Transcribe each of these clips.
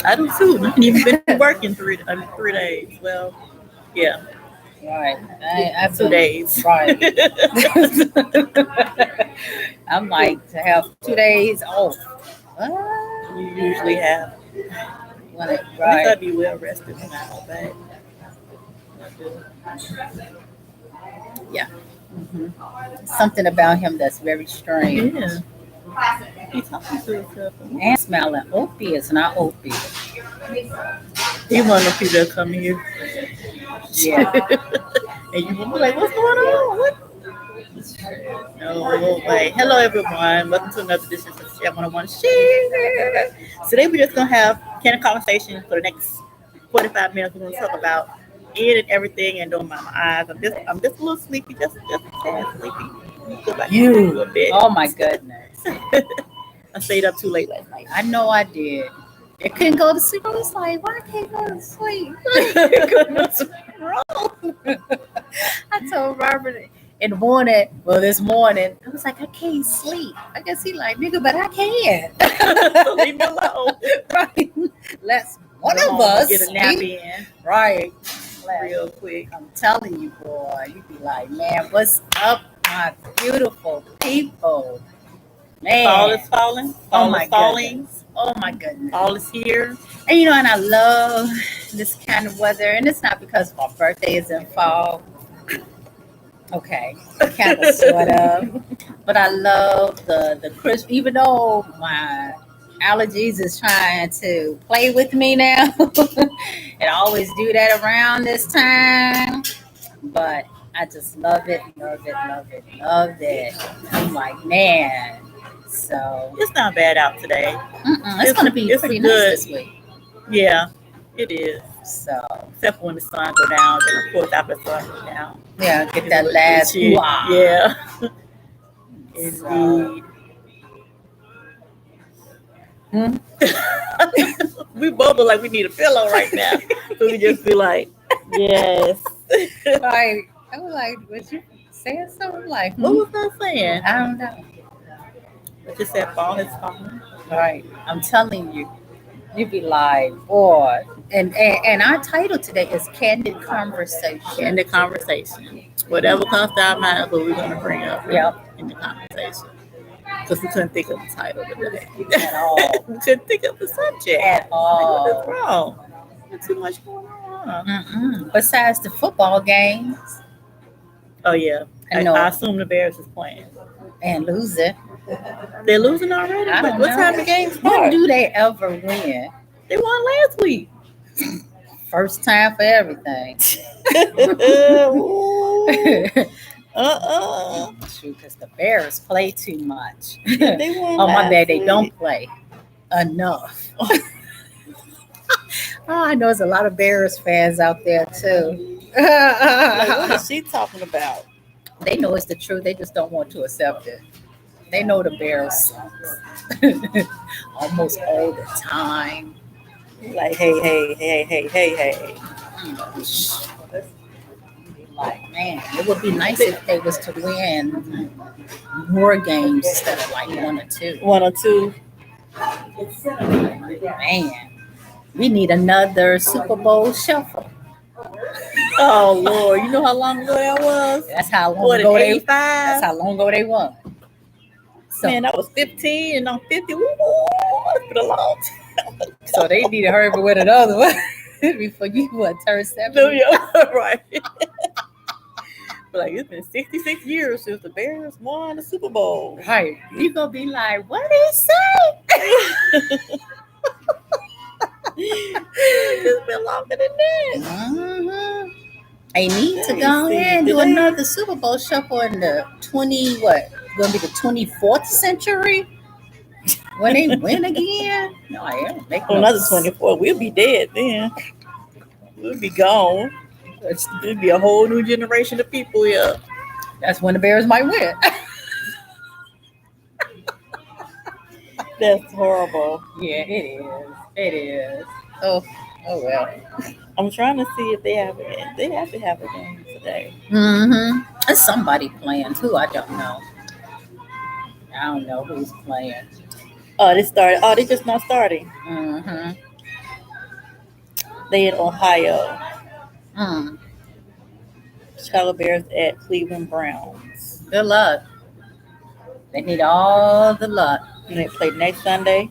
I do too. You ain't even been working 3 days. Well, yeah, Right. I've 2 days. right. I'm like to have 2 days off. You What? usually have. At least Right. I'd be well rested when I go back. I do. Yeah. hmm Something about him that's very strange. Yeah, he's talking to himself. And smelling opiates, not opiates. He one of the people that come here, Yeah. and you will be like, "What's going on? What?" No, like, hello everyone. Welcome to another edition of Share 101 Share. Today we're just gonna have candid conversation for the next 45 minutes. We're gonna talk about it and everything, and don't mind my eyes. I'm just a little sleepy, just a tad sleepy. Feel like a You. little bit. Oh my goodness. I stayed up too late last night. I know I did. I couldn't go to sleep. I was like, why I can't go to sleep? What's wrong? I told Robert in the morning, well, this morning, I was like, I can't sleep. I guess he like, nigga, but I can. So leave me alone. Right. Let's one Go of home and us get a nap sleep. in Right. real quick. I'm telling you, boy, you be like, man, what's up, my beautiful people? Man. Fall is falling. Oh Fall my is falling. goodness. Oh my goodness. Fall is here. And and I love this kind of weather. And it's not because my birthday is in fall. Okay. Kind of, sort of. But I love the crisp, even though my allergies is trying to play with me now. And I always do that around this time. But I just love it, love it, love it, love it. I'm like, man. So It's not bad out today. it's going to be it's pretty good. nice this week. Yeah, it is. So Except for when the sun go down, then of course after the sun goes down. yeah, get it's that a last little itchy. wah. Yeah. So, Indeed. We bubble like we need a pillow right now. So we just be like, yes. like I was like, was you saying something like? What was I saying? I don't know. I just said fall is falling. Right, I'm telling you, you be like, boy, and our title today is Candid Conversation. In the conversation. Whatever comes to our mind is what we're going to bring up Yep. in the conversation. Because we couldn't think of the title today. At all. We couldn't think of the subject. At all. Like, what is wrong? There's too much going on. Besides the football games. Oh, yeah. I know. I assume the Bears is playing. And losing. They're losing already? I don't What know. time the game When start? do they ever win? They won last week. First time for everything. True, because the Bears play too much. They won Oh, my last bad. They week. don't play enough. Oh, I know there's a lot of Bears fans out there too. Like, what is she talking about? They know it's the truth. They just don't want to accept it. They know the Bears sucks. Almost all the time. Like, hey. Like, man, it would be nice if they was to win more games instead of like 1 or 2. 1 or 2. Man, we need another Super Bowl shuffle. Oh, Lord. You know how long ago that was? That's how long What, in ago they. 85? That's how long ago they won. So, Man, that was 15 and I'm 50. Woo, that's been a long time. so they need to hurry up and win another one before you turn 70. No, yeah, right. But like, it's been 66 years since the Bears won the Super Bowl. Right. You gonna be like, what did he say? It's been longer than that. Mm-hmm. They need to Let me go see. in and do Do they- another Super Bowl shuffle in the 20 what? Gonna be the 24th century when they win again? No, I don't make Oh, no another sense. 24. We'll be dead then. We'll be gone. There'll be a whole new generation of people here. That's when the Bears might win. That's horrible. Yeah, it is. It is. Oh well. I'm trying to see if they have a game. They have to have a game today. Mm-hmm. There's somebody playing too. I don't know. I don't know who's playing. Oh, they started. Oh, they just not starting. Mm-hmm. They in Ohio. Mm. Chicago Bears at Cleveland Browns. Good luck. They need all the luck. And they play next Sunday.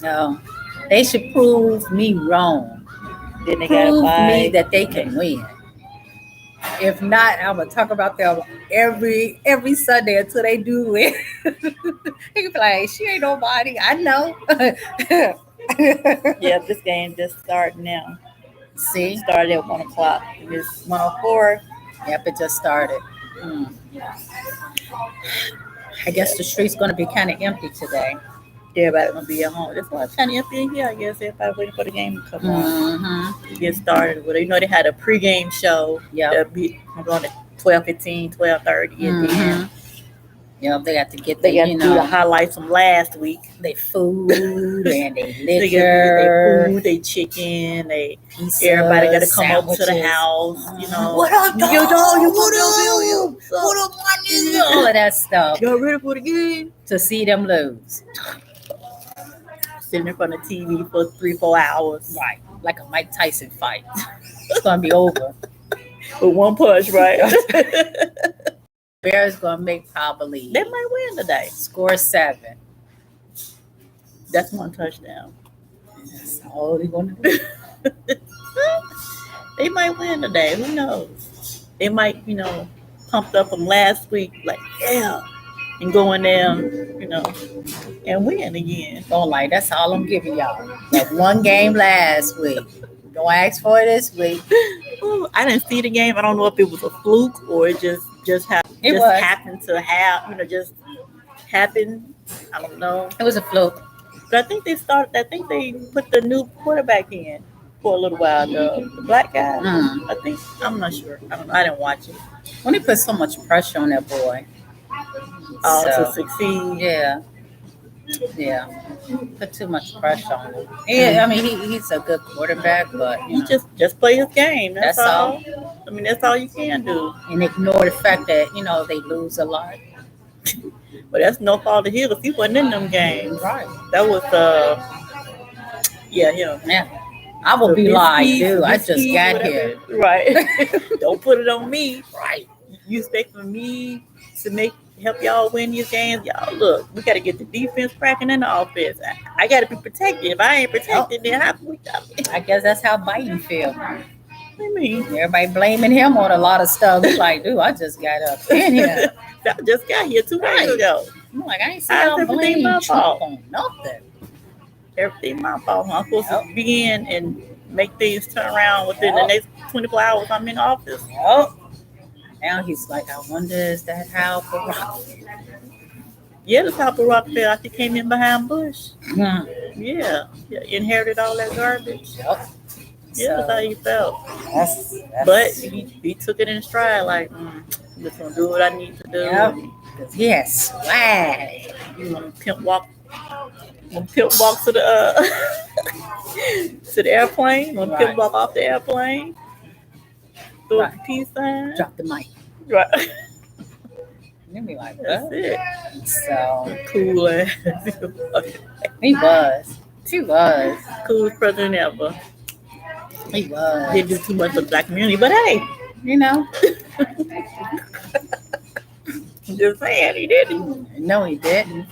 No, they should prove me wrong. Then they got to Prove me buy. that they can win. If not, I'm gonna talk about them every Sunday until they do win. He can be like, she ain't nobody. I know. Yeah, this game just started now. See, Started at 1:00. It's 1:04. yep, it just started. Mm. I guess the street's gonna be kind of empty today. Everybody gonna be at home. It's like kind of empty in here. I guess everybody waiting for the game to come on Mm-hmm. to get started. Well, they had a pregame show. Yep. I'm going at 12:15, 12:30, and then Yep, they got to get they got you to do the know, highlights from last week. they food and they They get liquor, their food, they chicken, they pizza, everybody got to come over to the sandwiches. house. You know, What up, dog? Yo, dog, you What up? What up, my nigga? All of that stuff Y'all ready for the game? to see them lose. Sitting in front of TV for 3-4 hours. Right, like a Mike Tyson fight. It's gonna be over. With one punch, right? Bears gonna make probably They might win today. score 7. That's one touchdown. That's all they're gonna do. They might win today. Who knows? They might, pumped up from last week, like, yeah, and go in there, and win again. Don't like. That's all I'm giving y'all. That one game last week. Don't ask for it this week. Ooh, I didn't see the game. I don't know if it was a fluke or it just happened. It Just was. happened to have, just happened. I don't know. It was a fluke. But I think they put the new quarterback in for a little while. The black guy. Mm. I'm not sure. I don't know. I didn't watch it. When he put so much pressure on that boy. To succeed. Yeah. Put too much pressure on him. Yeah, I mean he's a good quarterback, but You just play his game. That's That's all. I mean, that's all you can do. and ignore the fact that they lose a lot. But that's no fault of his. He wasn't in them games. Right. That was him. Yeah. I will So be this like, key- dude, I this just key, got whatever. here. Right. Don't put it on me. Right. You expecting me to help y'all win these games? Y'all look, we got to get the defense cracking in the offense. I got to be protected. If I ain't protected, then how can we? I guess that's how Biden feel. What do you mean? Everybody blaming him on a lot of stuff. It's like, dude, I just got up in here. I just got here 2 days ago. I'm like, I ain't see How's y'all everything blame my Trump fault? on nothing. Everything my fault. I'm supposed to be in and make things turn around within the next 24 hours I'm in office. Oh, now he's like, I wonder, is that how Barack? Yeah, the top of Rockefeller after he came in behind Bush. Hmm. Yeah, inherited all that garbage. Yep. Yeah, that's how he felt. That's But he took it in stride, like, I'm just gonna do what I need to do. Yep. Yes, swag. You want to pimp walk to the to the airplane? Want to Right. pimp walk off the airplane? Throw Right. the peace sign. Drop the mic. Right. You'll be like, That's what? it. So Cool ass. he was. Coolest president ever. He was. Didn't do too much for the black community, but hey, I'm just saying he didn't. No, he didn't.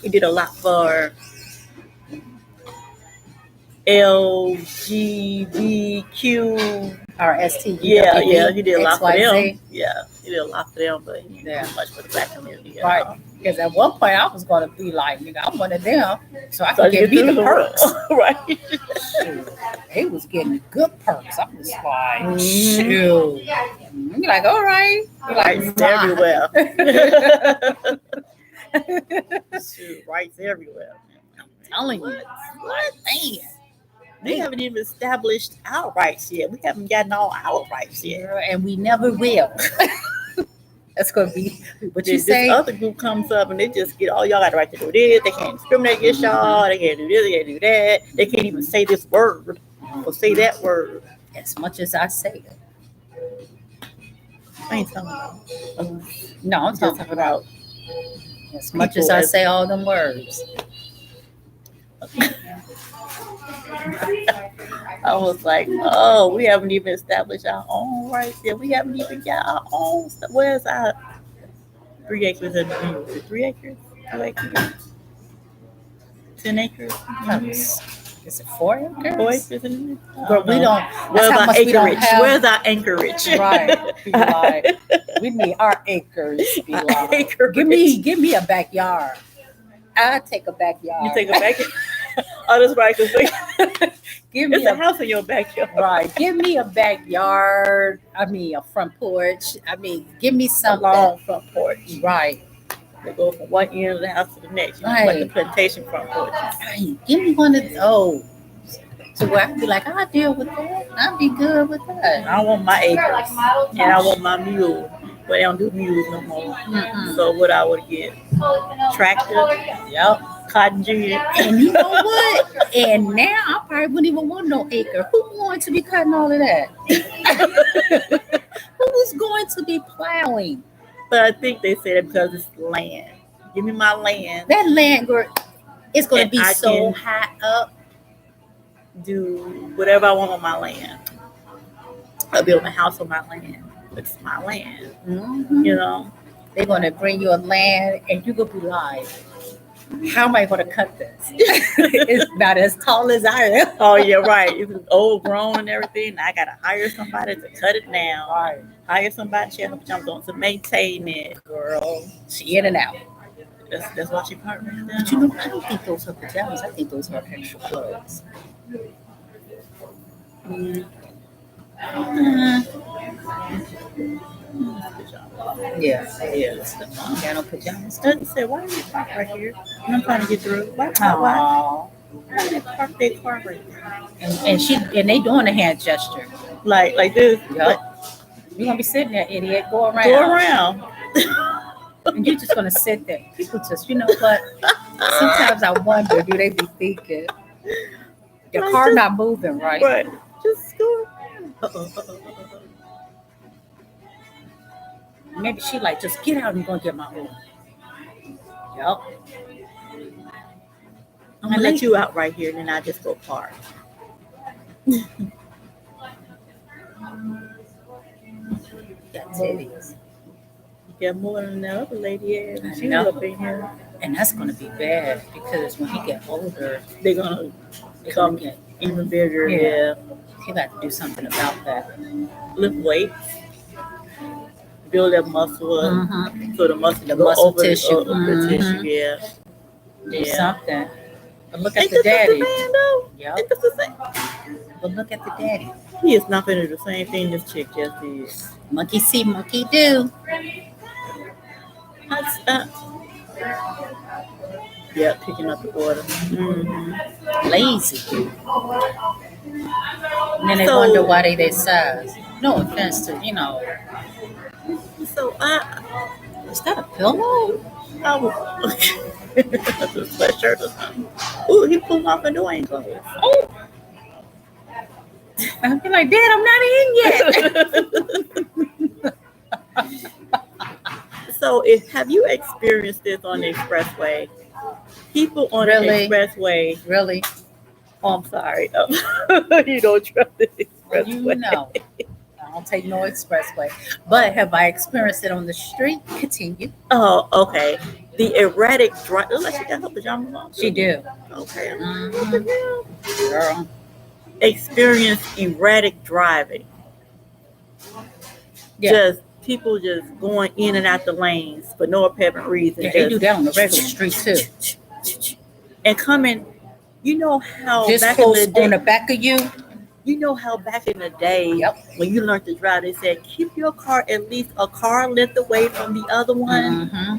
He did a lot for LGBTQ. Or STG. Yeah, he did a lot for them. XYZ. Yeah, he did a lot for them, but he didn't do much for the black community. Right. Because at one point I was going to be like, nigga, I'm one of them. So I could get me the perks. Right. Shoot. They was getting good perks. I was like, Mhm. shoot. You're like, all right. You're like, Rights nah. everywhere. Shoot, rights everywhere. I'm telling you. What? Man. They haven't even established our rights yet. We haven't gotten all our rights yet. Girl, and we never will. That's going to be what you This say. other group comes up and they just get, y'all got the right to do this. They can't discriminate against y'all. They can't do this. They can't do that. They can't even say this word or say that word. As much as I say it. I ain't talking about. No, I'm Just talking about as much as people I as- say all them words. I was like, oh, we haven't even established our own rights yet. We haven't even got our own stuff. Where's our 3 acres of the 3 acres? 2 acres? 10 acres? Is it 4 acres? 4 acres in it? But we don't. Where's That's how our much we don't acreage? have. Where's our anchorage? Right. Be like, we need our acres. Be Our like, acreage. give me a backyard. I take a backyard. You take a backyard. Oh, that's right. 'Cause Give me it's a house in your backyard. right. Give me a backyard. I mean, a front porch. I mean, give me A something. long front porch. Right. They go from one end of the house to the next. You know, Right. like the plantation front porches. Right. Give me one of those. So where I can be like, I'll deal with that. I'll be good with that. I want my acres. And I want my mule. But they don't do mules no more. Mm-mm. So what I would get? Tractor, Yep. cotton gin. And you know what? And now I probably wouldn't even want no acre. Who's going to be cutting all of that? Who's going to be plowing? But I think they say that because it's land. Give me my land. That land is going to And be I so can- high up. Do whatever I want on my land. I'll build my house on my land. It's my land. Mhm. You know? They're going to bring you a land and you're going to be like, how am I going to cut this? It's not as tall as I am. Oh yeah, right. It's old grown and everything. I gotta hire somebody to cut it down. Right. Hire somebody to maintain it. Girl, she in and out. That's why she part right now. But you know, I don't think those are pajamas. I think those are extra clothes. Mm. Yeah. Yes. Got no pajamas. I said, why are you parked right here? And I'm trying to get through. Why Aww. they park their car right there? And they doing a hand gesture. Like this. Yep. You're gonna be sitting there, idiot. Go around. Go around. And you're just gonna sit there. People just, you know what? Sometimes I wonder, do they be thinking the Like car just- not moving right? Right. Just go around. Maybe she like, just get out and go get my own. Yep. I'm gonna let you out right here, then I just go park. Got titties. Yeah, more than the other lady is. I She know. was up in here. And that's gonna be bad because when he get older, They're gonna they're gonna become get, even bigger. Yeah. Yeah. he got to do something about that. Lift weights. Build that muscle up. Mm-hmm. So the muscle The go muscle over tissue. The Mhm. tissue. Yeah. Do Yeah. something. But look at Ain't the this daddy. the man though? Yep. Ain't this the same? But look at the daddy. He is not gonna do the same thing this chick just did. Monkey see, monkey do. That's, yeah, picking up the order. Mm-hmm. Lazy. And then they So- wonder why they their size. No offense to, So is that a pillow? I was that's a sweatshirt or something. Ooh, he pulled off a door ain't closed. Oh. I'd be like, Dad, I'm not in yet. So, have you experienced this on the expressway? People on Really? the expressway. Really? Oh, I'm sorry. You don't trust the expressway. You know. I don't take no expressway. But have I experienced it on the street? Continue. Oh, okay. The erratic drive. Look like she got her pajamas on. She do. Okay. Mhm. Girl. Experience erratic driving. Yeah. Just people just going in and out the lanes for no apparent reason. Yeah, they Just- do that on the regular street too. And coming, you know how This back in close the day, on the back of you. you know how back in the day, Yep. when you learned to drive, they said keep your car at least a car length away from the other one. Mm-hmm.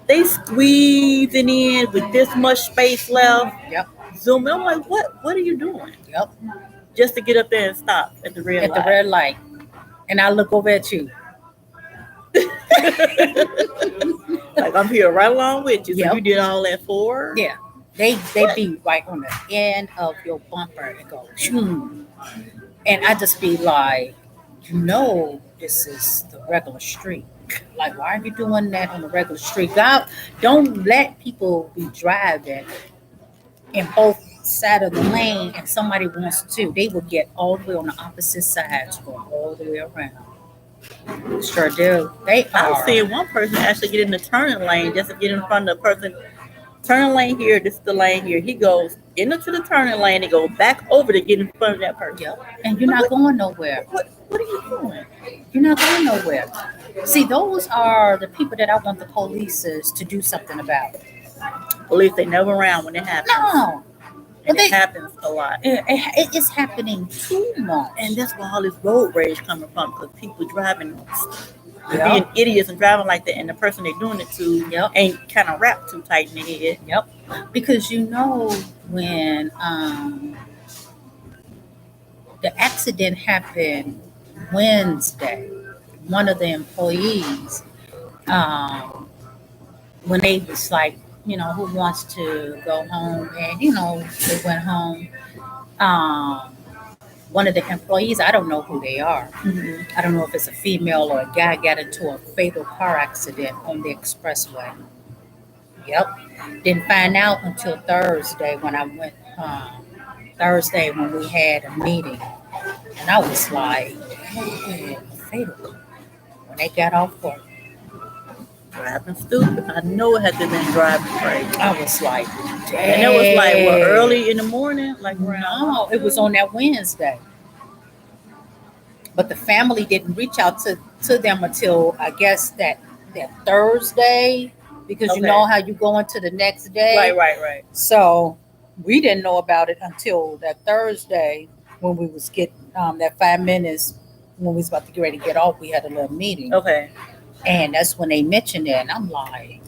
They squeeze it in with this much space left. Yep. Zoom in. I'm like, what are you doing? Yep. Just to get up there and stop at the red At the light. red light. And I look over at you. Like I'm here right along with you. So Yep. you did all that for? Yeah. They be right on the end of your bumper and go, shoom. And I just be like, this is the regular street. Like, why are you doing that on the regular street? God, don't let people be driving in both side of the lane, and somebody wants to, they will get all the way on the opposite side to go all the way around. Sure do. They I've are. seen one person actually get in the turning lane just to get in front of the person. Turning lane here, this is the lane here. He goes into the turning lane and go back over to get in front of that person. Yep. And you're But not going nowhere. what are you doing? You're not going nowhere. See, those are the people that I want the police to do something about. Police, they never around when it happens. No. And But it happens a lot. it is happening too much. And that's where all this road rage coming from, because people driving, Yep. being idiots and driving like that, and the person they're doing it to Yep. ain't kind of wrapped too tight in the head. Yep. Because when the accident happened Wednesday, one of the employees, when they was like, who wants to go home, and they went home. One of the employees, I don't know who they are. Mm-hmm. I don't know if it's a female or a guy, got into a fatal car accident on the expressway. Yep. Didn't find out until Thursday when I went. Thursday when we had a meeting, and I was like, "Hey, fatal car." When they got off work, Driving stupid. I know it had to been driving crazy. I was like, "Dang!" And it was like early in the morning, like around. No, it was on that Wednesday. But the family didn't reach out to them until I guess that Thursday, because you Okay. know how you go into the next day. Right. So we didn't know about it until that Thursday when we was getting that 5 minutes when we was about to get ready to get off. We had a little meeting, Okay. and that's when they mentioned it. And I'm like,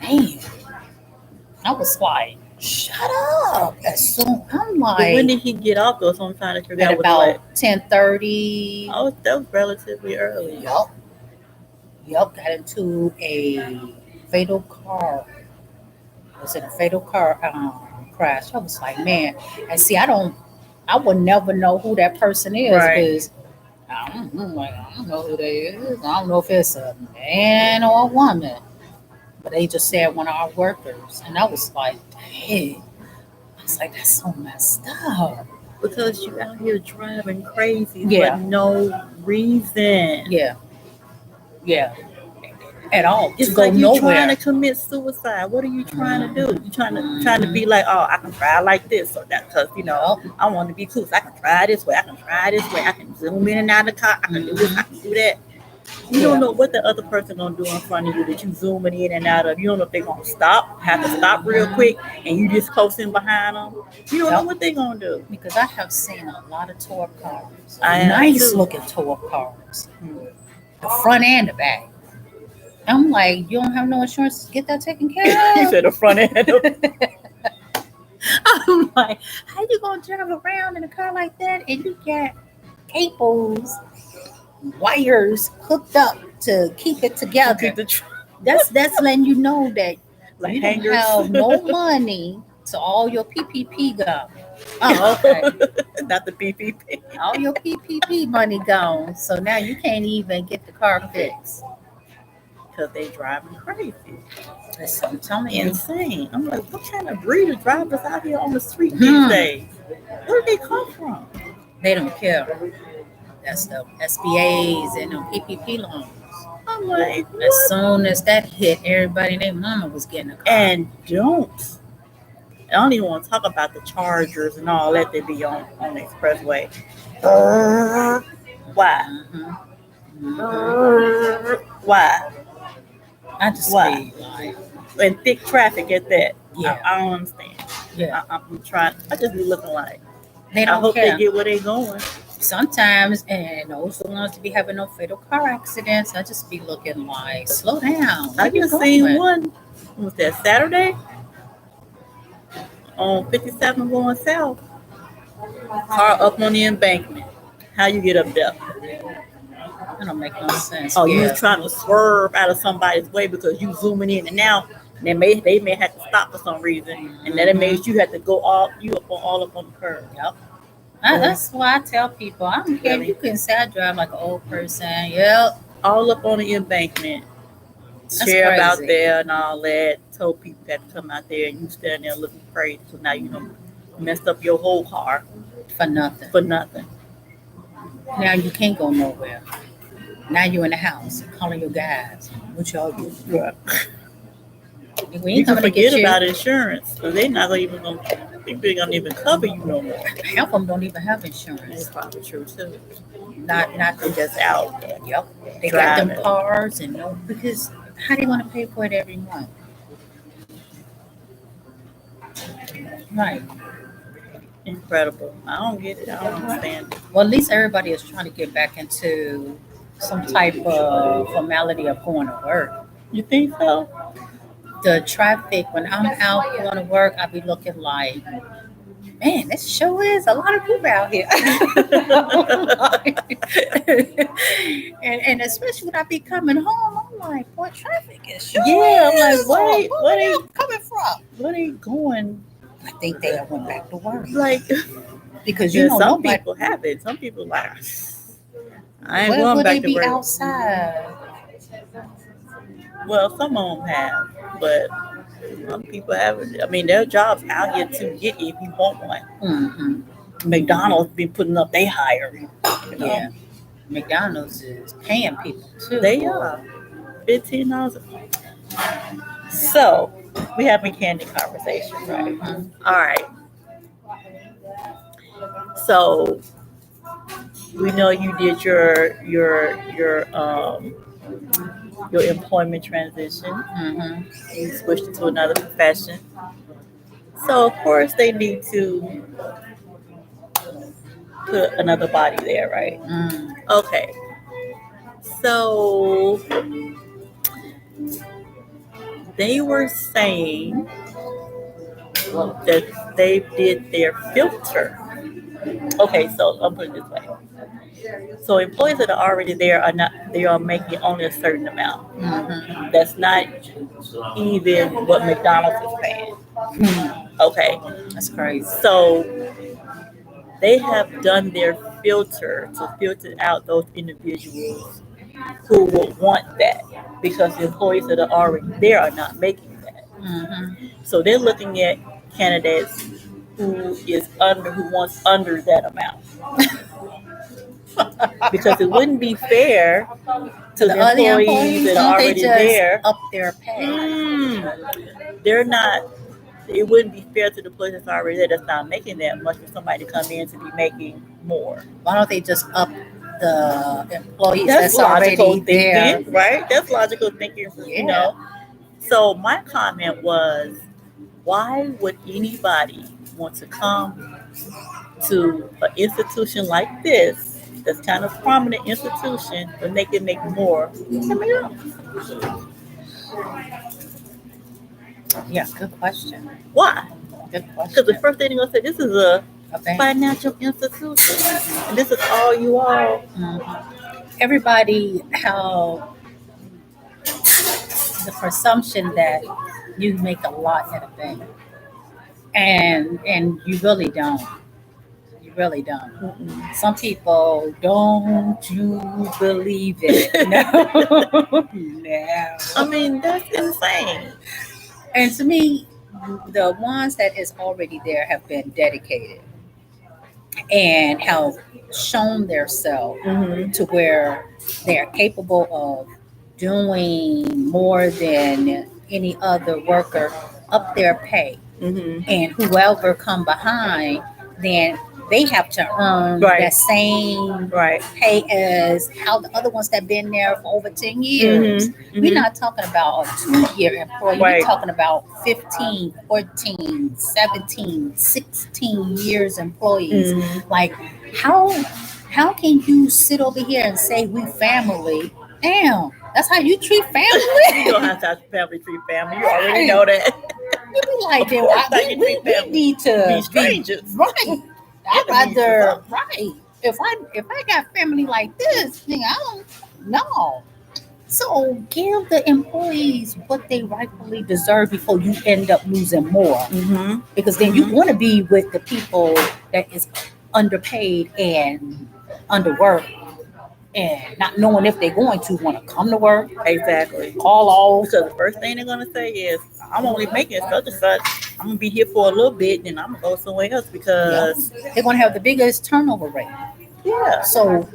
man, I was like, shut up. As soon I'm But when like, did he get off though? So I'm trying to figure at out what about 10:30. Oh, that was relatively early. Yup, got into a fatal car. Was it a fatal car crash? I was like, man, and see, I would never know who that person is Right. because I don't know who they is. I don't know if it's a man or a woman, but they just said one of our workers, and I was like, dang, I was like, that's so messed up. Because you out here driving crazy Yeah. for no reason. Yeah, at all It's to go like you trying nowhere. to commit suicide. What are you trying to do? You trying to be like, oh, I can try like this or that, because Yup. I want to be cool. So I can try this way. I can try this way. I can zoom in and out of the car. I can do this. I can do that. You Yeah. don't know what the other person gonna do in front of you that you zooming in and out of. You don't know if they're gonna have to stop real quick, and you just close in behind them. You don't know Yup. what they're gonna do. Because I have seen a lot of tour cars, I have nice too. looking tour cars, Hmm. the front and the back. I'm like, you don't have no insurance to get that taken He care of. said the front end. I'm like, how you gonna drive around in a car like that and you got cables, wires hooked up to keep it together? Keep the tr- That's letting you know that like you don't hangers. have no money, so all your PPP gone. Oh, okay. Not the PPP. All your PPP money gone, so now you can't even get the car fixed. Because they driving crazy. Listen, I'm telling you, Insane. I'm like, what kind of breed of drivers out here on the street Hmm. these days? Where did they come from? they don't care. That's the SBAs and the PPP loans. I'm like, As what? soon as that hit, everybody and their mama was getting a car. And I don't even want to talk about the Chargers and all that they be on the expressway. Why? Mhm. Mhm. Why? I just Why? be like, And thick traffic at that. yeah, I don't understand. yeah. I'm trying. I just be looking like. They I don't hope care. they get where they going. Sometimes, and those the ones to be having no fatal car accidents, I just be looking like, slow down. I Where you just seen going? one. Was that Saturday on 57 going south? Car up on the embankment. How you get up there? That don't make no sense. Oh, you Yeah. was trying to swerve out of somebody's way because you zooming in and out. They may have to stop for some reason, and then it makes you have to go all up on the curb. Yep. That's why I tell people, I don't care if Really? you can say I drive like an old person. Yep. All up on the embankment. share about crazy. there and all that. Told people that to come out there and you stand there looking crazy. So now you know messed up your whole car For nothing. for nothing. Now you can't go nowhere. Now you're in the house calling your guys. What y'all do? Right. We You ain't can coming to get forget you. about insurance because they're not even gonna. People ain't gonna even cover you no more. Half of them don't even have That's insurance. probably true too. Not They're the, just out there. yep. They got them Driving. cars and no, because how they want to pay for it every month? Right. Incredible. I don't get it. I don't understand it. Well, at least everybody is trying to get back into some type of formality of going to work. You think so? The traffic when I'm out going to work, I be looking like, man, this sure is a lot of people out here. and especially when I be coming home, I'm like, boy, traffic is sure. Yeah, I'm like, is. where Where they y'all coming from? where they going? I think they went back to work Like, because you yeah, know some nobody. people have it. Some people like, I ain't Where going would they back to be work. outside? Well, some of them have, but some people haven't. I mean, there are jobs out here to get you if you want one. Mm-hmm. McDonald's be putting up they hiring. You know? Yeah, McDonald's is paying people too. They are $15. So we having candy conversation, right? Mhm. All right. So we know you did your employment transition. Mhm. You switched to another profession. So of course they need to put another body there, right? Mm. Okay. So they were saying that they did their filter. Okay, so I'll put it this way. So employees that are already there are not they are making only a certain amount. Mhm. That's not even what McDonald's is paying. Okay. That's crazy. So they have done their filter to filter out those individuals who will want that because the employees that are already there are not making that. Mhm. So they're looking at candidates who wants under that amount. Because it wouldn't be fair to the other employees that don't are they already just there. up their pay? They're not. It wouldn't be fair to the employees that's already there that's not making that much for somebody to come in to be making more. Why don't they just up the employees That's that's logical already there? thinking, right? That's logical thinking, you Yeah. know. So my comment was, why would anybody want to come to an institution like this, that's kind of prominent institution, when they can make more than somebody else? Yeah, good question. Why? Good Because the question. first thing they're gonna say, this is a A bank. financial institution, and this is all you all. Mhm. Everybody have the presumption that you make a lot at a bank, and you really don't. You really don't. Mm-mm. Some people don't you believe it? No, no. I mean, that's insane. And to me, the ones that is already there have been dedicated and have shown themselves Mm-hmm. to where they are capable of doing more than any other worker up their pay. Mm-hmm. And whoever come behind, then they have to earn Right. that same Right. pay as how the other ones that been there for over 10 years. Mm-hmm. We're not talking about a 2-year employee. Right. We're talking about 15, 14, 17, 16 years employees. Mm-hmm. Like how can you sit over here and say we family? Damn, that's how you treat family? You know how to family treat family. You already know that. You be like, Of then course, why how you treat we family. need to Be strangers. right. I'd Enemies or rather something. right. If I got family like this, then I don't know. So give the employees what they rightfully deserve before you end up losing more. Mm-hmm. Because then you want to be with the people that is underpaid and underworked and not knowing if they're going to want to come to work, Exactly. call off. Because the first thing they're gonna say is, "I'm only making such and such. I'm gonna be here for a little bit, then I'm gonna go somewhere else Yeah, because they're going to have the biggest turnover rate. yeah, So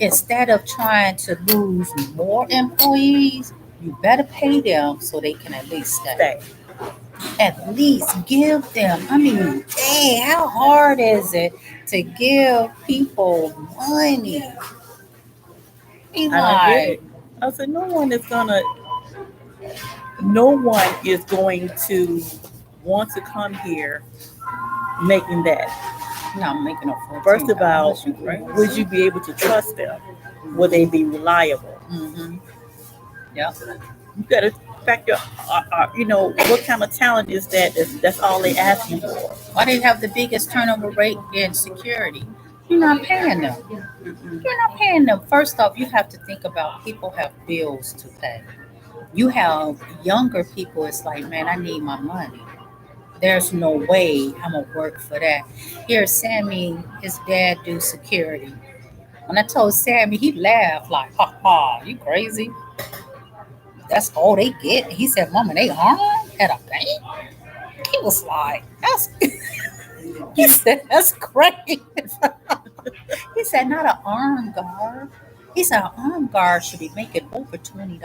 instead of trying to lose more employees, you better pay them so they can at least stay. stay." At least give them. I mean, dang, how hard is it to give people money? Be I don't get like, it. I said, no one is going to want to come here making that. no, I'm making up First of all, $14. You crazy? would you be able to trust them? Will they be reliable? Mm-hmm. Yeah. You got to factor, what kind of talent is that? That's all they asking for. Why they have the biggest turnover rate in security? You're not paying them. Mm-mm. You're not paying them. First off, you have to think about people have bills to pay. You have younger people. It's like, man, I need my money. There's no way I'm gonna work for that. Here, Sammy, his dad do security. When I told Sammy, he laughed like, "Ha ha, you crazy? That's all they get." He said, "Mama, they armed at a bank." He was like, "That's." He said, "That's crazy." He said, "Not an armed guard." He said, "An armed guard should be making over $20."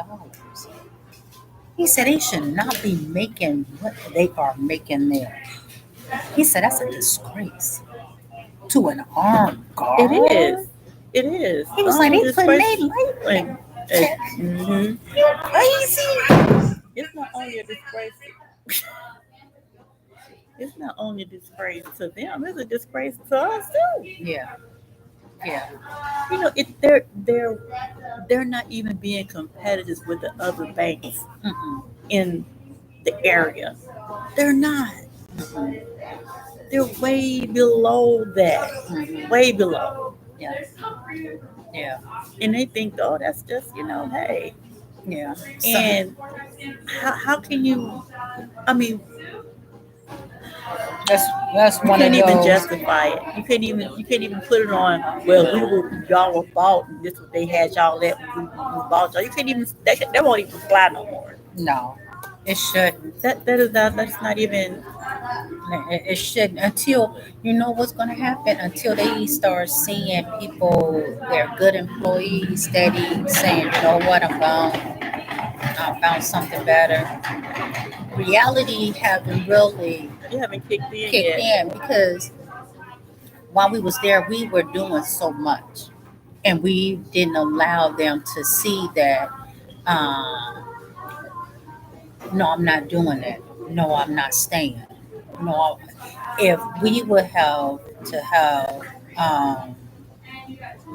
He said, "They should not be making what they are making there." He said, "That's a disgrace to an armed guard." It is. It is. He was like, "They This putting person, their life like, down." mhm. You crazy? It's not only a disgrace. It's not only a disgrace to them. It's a disgrace to us too. Yeah, yeah. They're not even being competitive with the other banks Mm-mm. in the area. They're not. Mm-mm. They're way below that. Mhm. Way below. Yeah, yeah, And they think, oh, that's just, hey. yeah. So And how can you, I mean, that's that's you one of can't even those. justify it. You can't even put it on, well, y'all were bought and this what they had y'all at when we bought y'all. You can't even, that won't even fly no more. No, it shouldn't. That's not even, It shouldn't until you know what's going to happen. Until they start seeing people, they're good employees, steady, saying, "You know what, I'm gone. I found something better." Reality haven't really you haven't kicked in kicked yet. in because while we was there, we were doing so much, and we didn't allow them to see that. Um, no, I'm not doing that. No, I'm not staying. No, if we would have to have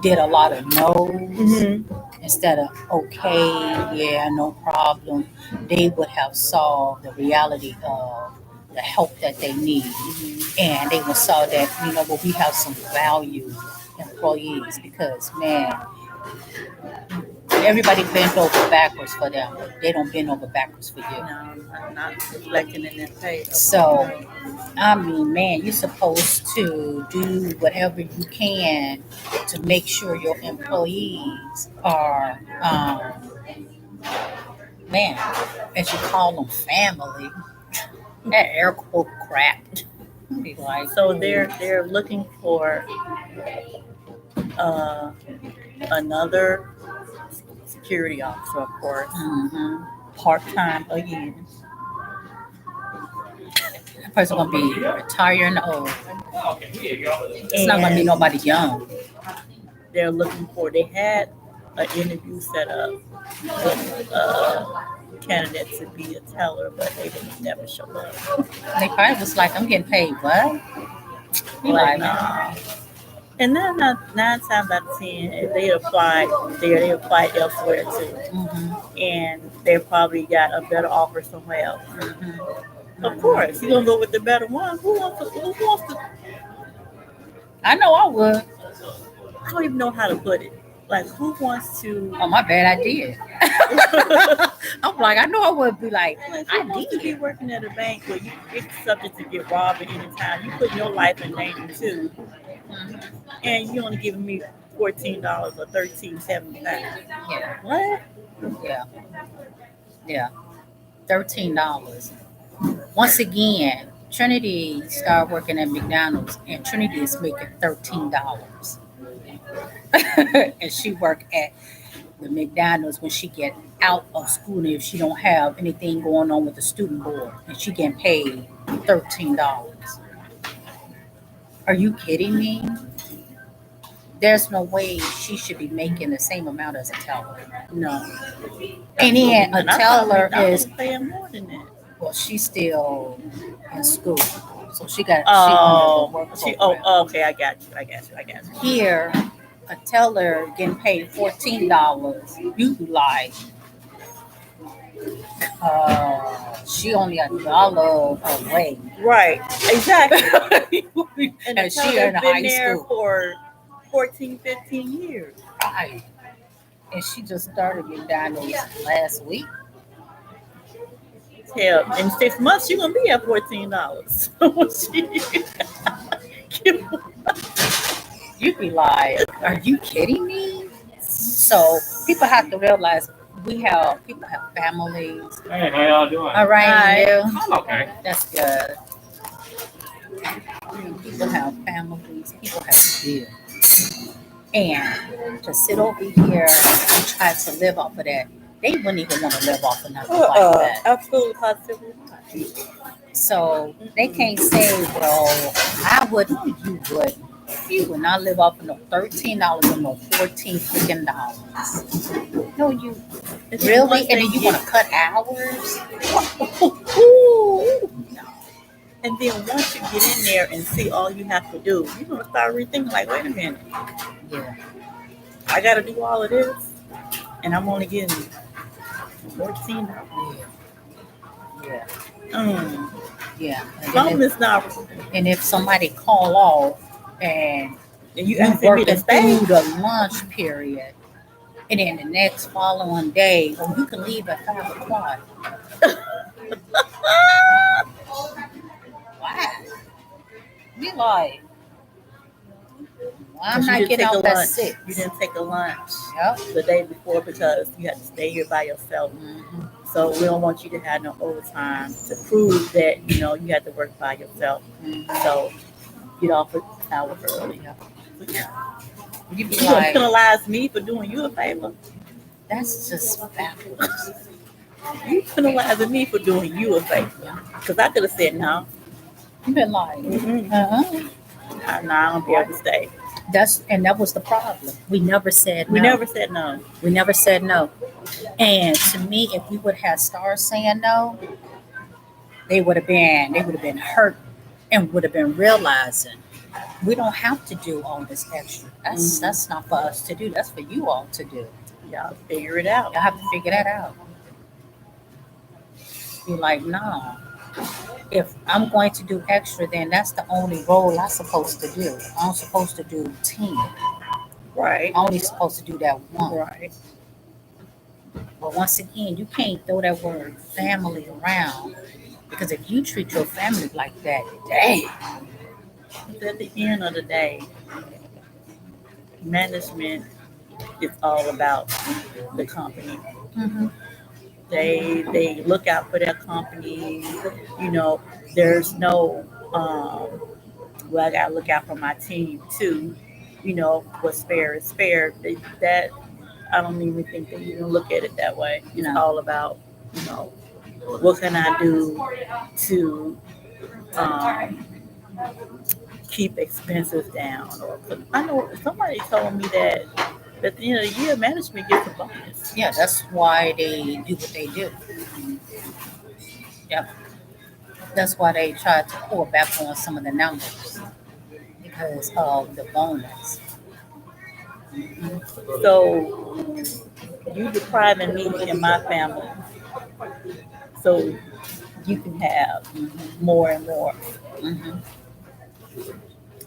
did a lot of no's Hmm. instead of okay, yeah, no problem, they would have saw the reality of the help that they need, and they would saw that well, we have some value employees because man, everybody bent over backwards for them. They don't bend over backwards for you. No, not reflecting in their pay. So I mean, man, you're supposed to do whatever you can to make sure your employees are, man, as you call them, family. That air quote crap. Be like, So they're looking for uh, another security officer, of course, mm-hmm. part time again. That person gonna be retiring old. It's not gonna be And nobody young. they had an interview set up with candidate to be a teller, but they didn't never show up. They probably was like, I'm getting paid what? You Like, like, nah. And then nine times out of ten, if they applied there, they applied elsewhere too, mm-hmm, and they probably got a better offer somewhere else. Of mm-hmm. course, you're gonna go with the better one. Who wants to? I know I would. I don't even know how to put it. Like, who wants to? Oh, my bad, I did. I'm like, I know I would be like, Like, I who wants to be did. working at a bank where you're subject to get robbed at any time? You put your life in danger too, Mhm. and you only giving me $14 or $13.75. Yeah, What? yeah, yeah. $13. Once again, Trinity started working at McDonald's, and Trinity is making $13. And she work at the McDonald's when she get out of school, and if she don't have anything going on with the student board, and she getting paid $13. Are you kidding me? There's no way she should be making the same amount as a teller. No. And then a And I thought teller McDonald's is, paying more than that. well, she's still in school, so she under the Oh, work oh, program. okay, I got you. Here, a teller getting paid $14. You be like, she only $1 away. Right, exactly. And the she teller's in high been there school. for 14, 15 years. Right. And she just started McDonald's last week. Hell, in 6 months, you're going to be at $14. You'd be like, are you kidding me? So people have to realize people have families. Hey, how y'all doing? All right, Hi. you. I'm okay. That's good. People have families. People have bills. And to sit over here and try to live off of that, they wouldn't even want to live off of nothing like that. Absolutely, positively not. So they can't say, well, I wouldn't, you would. You would not live off of no $13 or no $14 freaking. No, you really? And then you want to cut hours? And then once you get in there and see all you have to do, you're going to start rethinking, like, wait a minute. Yeah. I got to do all of this, and I'm only getting $14. Yeah. Yeah. And, Something is not. and if somebody call off and You you asking me working to stay? through the lunch period, and then the next following day, you can leave at 5 o'clock. Wow. Be like, well, I'm You not didn't getting take off a at lunch. 6. You didn't take a lunch Yep. the day before because you had to stay here by yourself. Mhm. So we don't want you to have no overtime to prove that you had to work by yourself. Mhm. So get off an hour early. Yeah. You be You gonna like, penalize me for doing you a favor? that's just backwards. You penalizing me for doing you a favor? Because I could have said no. You been like, Mm-mm. uh-huh. No, I don't be able to stay. That was the problem. We never said no. We never said no. We never said no. And to me, if we would have stars saying no, they would have been hurt and would have been realizing we don't have to do all this extra. That's not for us to do. That's for you all to do. Y'all figure it out. Y'all have to figure that out. You're like, no. If I'm going to do extra, then that's the only role I'm supposed to do. I'm supposed to do 10. Right. I'm only supposed to do that one. Right. But once again, you can't throw that word family around, because if you treat your family like that, dang. At the end of the day, management is all about the company. Mm-hmm. They look out for their company. There's no well, I gotta look out for my team too. What's fair is fair. That I don't even think they even look at it that way. It's all about what can I do to keep expenses down. Or I know somebody told me that at the end of the year, management gets a bonus. Yeah, that's why they do what they do. Yep. That's why they try to pull back on some of the numbers, because of the bonus. So you depriving me and my family so you can have more and more. Mm-hmm.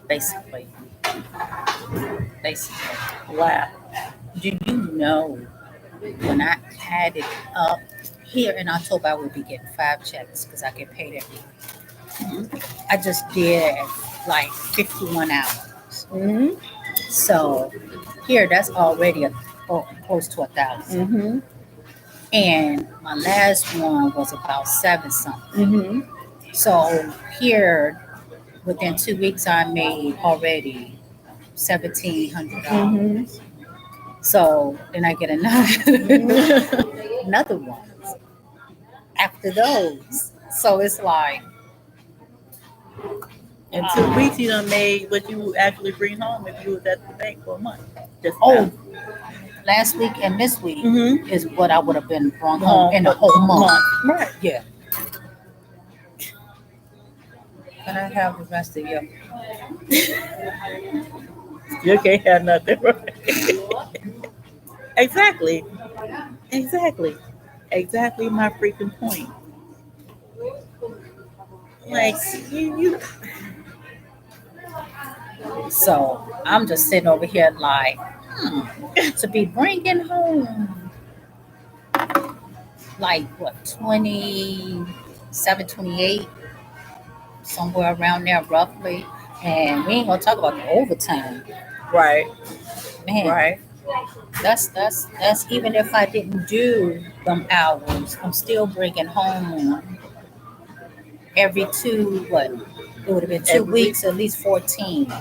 Basically. Wow. Do you know, when I added up here in October, I will be getting 5 checks because I get paid every week. I just did like 51 hours. Mm-hmm. So here, that's already close to 1,000. Mm-hmm. And my last one was about seven something. Mm-hmm. So here, within 2 weeks, I made already $1,700. Mm-hmm. So then I get another another one after those. So it's like, In 2 weeks, you done made what you actually bring home if you was at the bank for a month. Just oh, about. last week and this week Mm-hmm. is what I would have been brought home in a But whole month. Right. Yeah. Can I have the rest of your? You can't have nothing. Right. Exactly. Exactly. Exactly my freaking point. Like Yes. you So I'm just sitting over here like, to be bringing home like what 27, 28, somewhere around there roughly. And we ain't gonna talk about the overtime. right, Man, right. that's even if I didn't do them hours, I'm still bringing home every two what? It would have been two Every week. weeks, at least 14.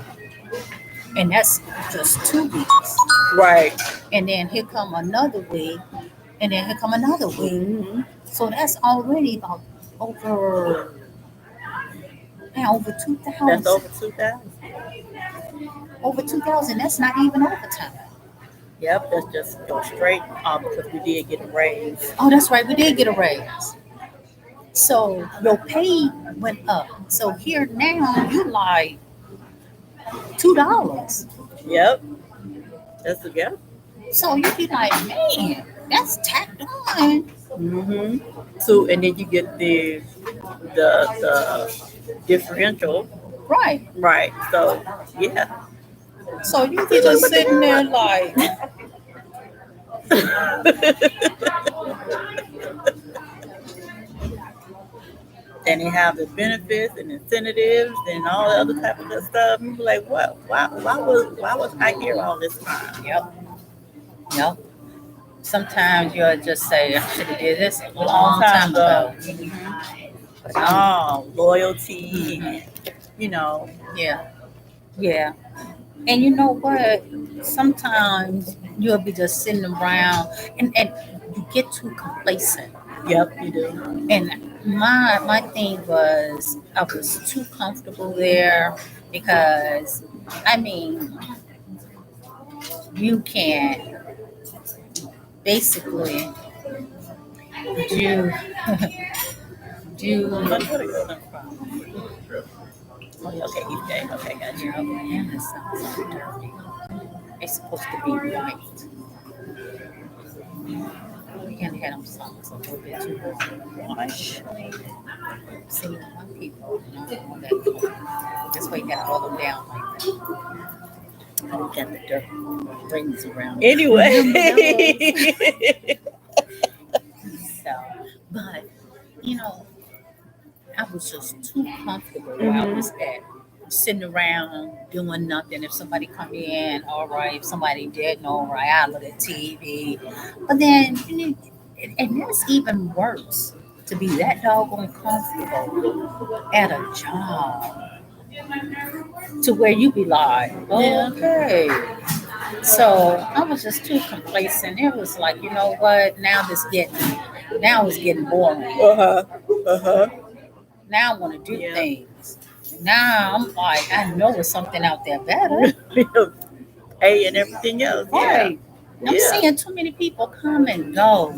And that's just 2 weeks. Right. And then here come another week, and then here come another week. Mm-hmm. So that's already about over man, over That's 2,000. over 2,000. Over 2,000. That's not even overtime. Yep, that's just go straight because we did get a raise. Oh, that's right. We did get a raise. So your pay went up. So here now you like $2. Yep, that's a yep. So you be like, man, that's tacked on. Mm-hmm. So and then you get the differential. Right. Right. So yeah. So you be See, look just what the sitting there girl. like, And they have the benefits and incentives and all the other type of good stuff. You be like, what? Why was I here all this time? yep, yep. Sometimes you'll just say, I should have did this a Long long time time ago. ago. Hmm. But Oh, loyalty mhm, and you know. yeah, yeah. And you know what? Sometimes you'll be just sitting around and you get too complacent. Yep, you do. And my thing was I was too comfortable there because I mean you can basically do But do where to go then from? Oh, yeah, okay, East Day. Okay, got you you. know, man, that sounds so dirty. It's supposed to be white. We can't have them songs a little bit too long. Wash. See, my people, you know, all that color. That's why you gotta roll them down like that. I don't got the dirt rings around it. Anyway. So, but you know, I was just too comfortable where I Hmm. was at. Sitting around doing nothing. If somebody come in, all right. If somebody didn't, all right, I look at TV. But then, and that's even worse to be that doggone comfortable at a job to where you be like, Yeah. okay. So I was just too complacent. It was like, you know what? Now it's getting boring. Uh-huh. Uh-huh. Now I want to do Yeah. things. Now I'm like, I know it's something out there better. Pay and everything else. Yeah. Right. I'm Yeah. seeing too many people come and go.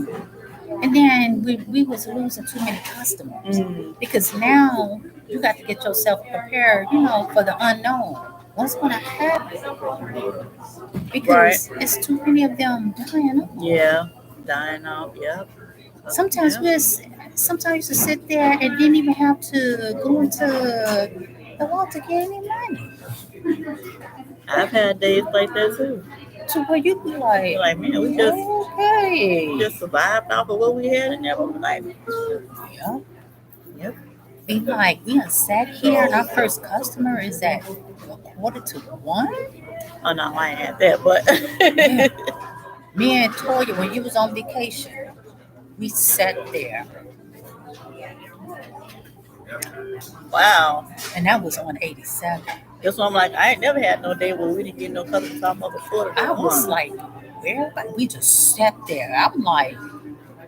And then we was losing too many customers. Mm. Because now you got to get yourself prepared, you know, for the unknown. What's gonna happen? Right. Because it's too many of them dying off. Yeah. Dying off. Yep. Sometimes Yep. we sometimes you just sit there and didn't even have to go into the wall to get any money. I've had days like that too. To where you be like, You're like, man, we okay. just survived off of what we had and never was like, Yeah. yep. be like, we done sat here and our first customer is at 1:45. Oh no, I ain't had that, but Yeah. Me and Toya, when you was on vacation, we sat there, wow. and that was on 87. That's why I'm like, I ain't never had no day where we didn't get no customers off of a quarter. I was like, where? Like, we just sat there. I'm like,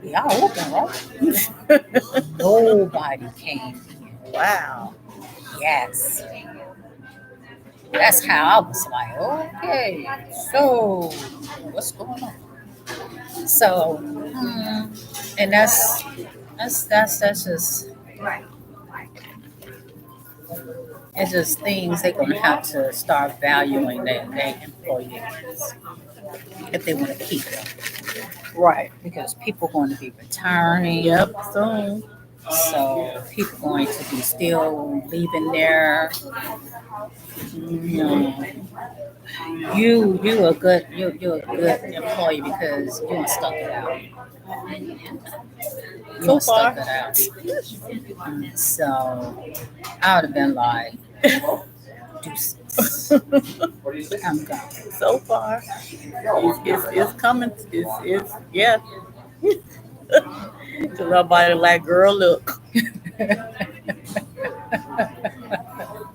y'all open, right? Nobody came in. Wow. Yes. That's how I was like, okay, so what's going on? So, and that's just it's just things they're gonna have to start valuing their employees if they want to keep them, Right. because people are going to be retiring. Yep. Soon. So people going to be still leaving there. You know, you're a good employee because you done stuck it out. You So done far. stuck it out. So I would have been like, deuces. I'm gone. So far, it's coming. It's yeah. Cause nobody like, girl, look, I'm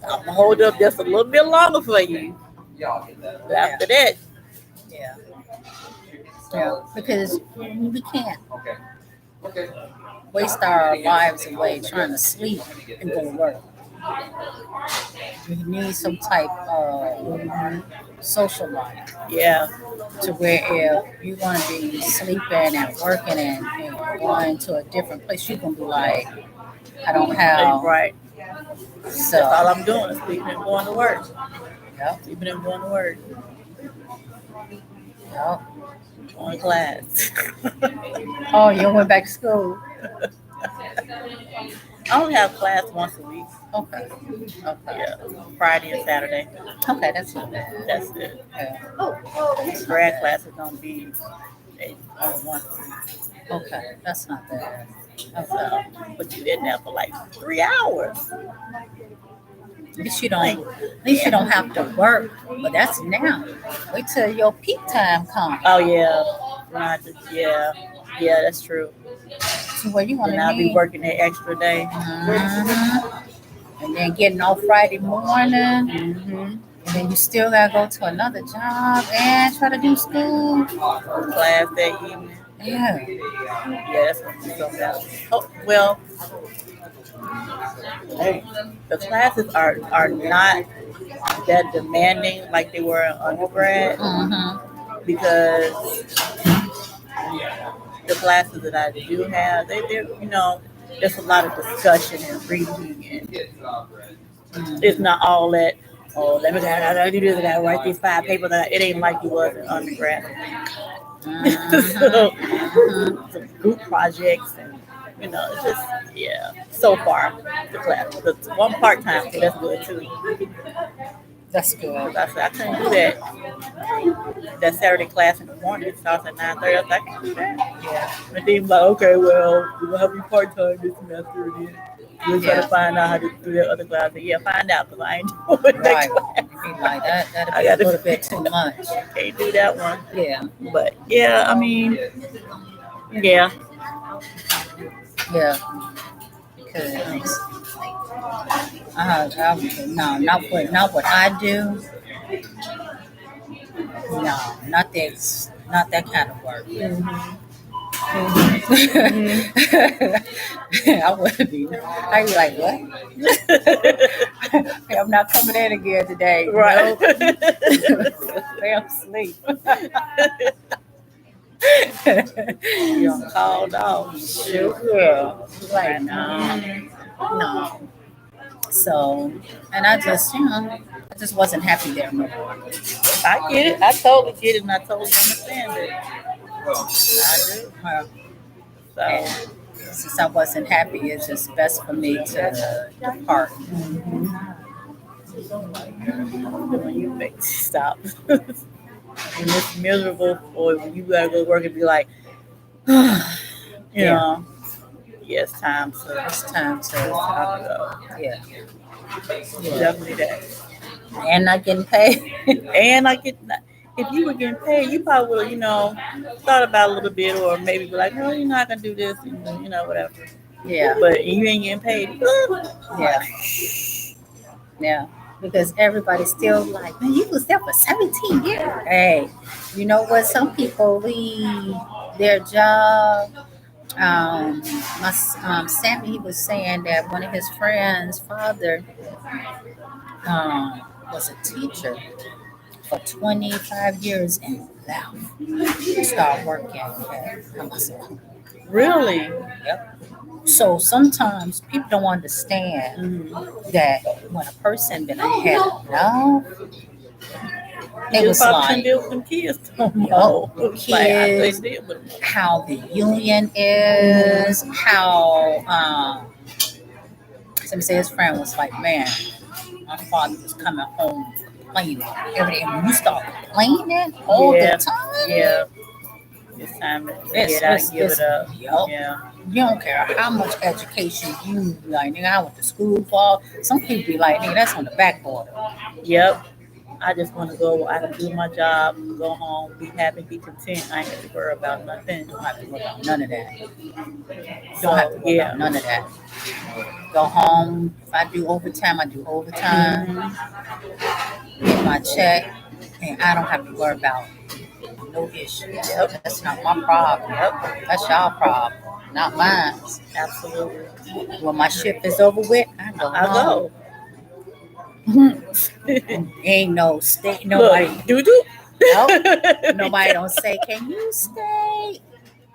gonna hold up just a little bit longer for you. But after that, Yeah. Yeah. Because we can't waste our lives away trying to sleep and go to work. We need some type of social life yeah, to where if you're going to be sleeping and working and going to a different place, you're going to be like, I don't have. right. So, That's all I'm doing is sleeping and going to work. yep, Sleeping and going to work. yep. Going to class. Oh, you went back to school? I only have class once a week. Okay. Okay. Yeah, Friday and Saturday. Okay, that's not bad. That's it. Yeah. Grad class is gonna be only once a week. Okay, that's not bad. So, but you in there for like 3 hours. At least you don't have to work, but that's now. Wait till your peak time comes. Oh yeah, right. Yeah, yeah, that's true. So where you want And to I'll be be working that extra day. And then getting off Friday morning, Mm-hmm. and then you still gotta go to another job and try to do school. Class that evening. Yeah. Yeah, that's gonna be something else. Oh well, the classes are not that demanding like they were in undergrad because the classes that I do have, they're there's a lot of discussion and reading, and it's not all that. Oh, let me do this. I gotta write these 5 papers. It ain't like you was in undergrad. So, some group projects, and it's just So far, the class, the one part time, so that's good too. That's good. Because I said I couldn't do that Saturday class in the morning. It starts at 9:30. I was like, I can't do that. Yeah. And then like, okay, well, we're gonna have you part time this semester, and then we'll try to find out how to do that other class. But yeah, find out because I ain't doing that Right. class. Be like that. That'd be a little bit too much. Can't do that one. Yeah. But yeah, I mean, yeah. Yeah. Because no, not what I do. No, not that kind of work. I wouldn't be. I'd be like, what? Hey, I'm not coming in again today. Right. Stay asleep. You're called off. Sugar. Like, no. So, and I just wasn't happy there no more. I get it. I totally get it, and I totally understand it. I do. So, And since I wasn't happy, it's just best for me to depart. when you make stop, when it's miserable, or when you gotta go to work and be like, you know, Yeah, it's time to. It's time It's to, time to go. yeah, yeah. Definitely that. And not getting paid. And like, if you were getting paid, you probably would have, thought about it a little bit, or maybe be like, no, you're not gonna do this, and whatever. Yeah, But you ain't getting paid. yeah, yeah. Because everybody's still like, man, you was there for 17 years. Hey, you know what? Some people leave their job. Sammy, he was saying that one of his friends' father was a teacher for 25 years and left to start working at Amazon. Really? Yep. So sometimes people don't understand Mm-hmm. that when a person been ahead enough, they You was probably shouldn't like, deal with them kids no yup, more. Like I kids, couldn't deal with them. how the union is, how somebody say his friend was like, man, my father was coming home complaining every day. And when you start complaining all the Yeah, time, yeah. It's time to it's get out and give it's it up. yup. Yeah. You don't care how much education you like, nigga. I went to school for. Some people be like, nigga, that's on the back border. Yep. I just want to go. I can do my job, go home, be happy, be content. I ain't have to worry about nothing. Don't have to worry about none of that. So Don't have to worry yeah. about none of that. Go home. If I do overtime, I do overtime. Mm-hmm. Get my check, and I don't have to worry about no issues. Yep. That's not my problem. That's y'all problem, not mine. Absolutely. When my shift is over with, I go I home. go. Ain't no stay. Nobody. Look, doo doo. Nope. Nobody don't say, "Can you stay?"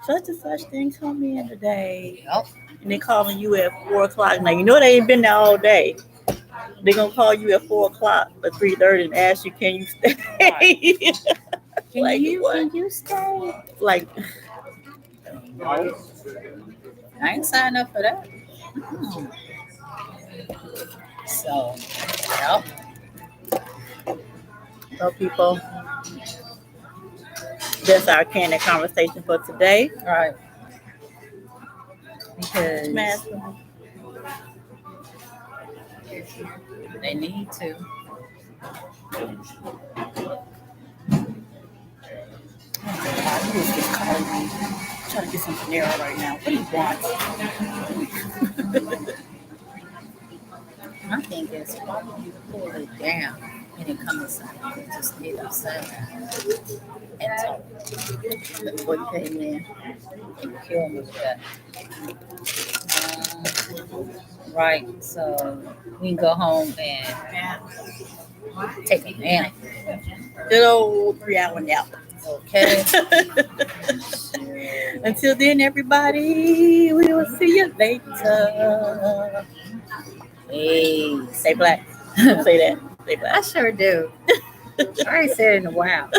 Such and such thing come in today. Nope. And they calling you at 4 o'clock. Now you know they ain't been there all day. They gonna call you at 4 o'clock or 3:30 and ask you, can you stay? Can Like you? what? Can you stay? Like No. I ain't signed up for that. Mm. So, yep. so people, that's our candid conversation for today. Right. Because Smash. they need to. Who is just calling me? I'm trying to get some Panera right now. What do you want? I think it's probably to pull it down and it comes inside. They just need upside down and talk. Before you came in. And kill me with that. Right. So we can go home and take a nap. Good old 3 hour nap. Okay. Until then, everybody, we will see you later. Hey. Stay black. Say that. Stay I black. sure do. I ain't said it in a while.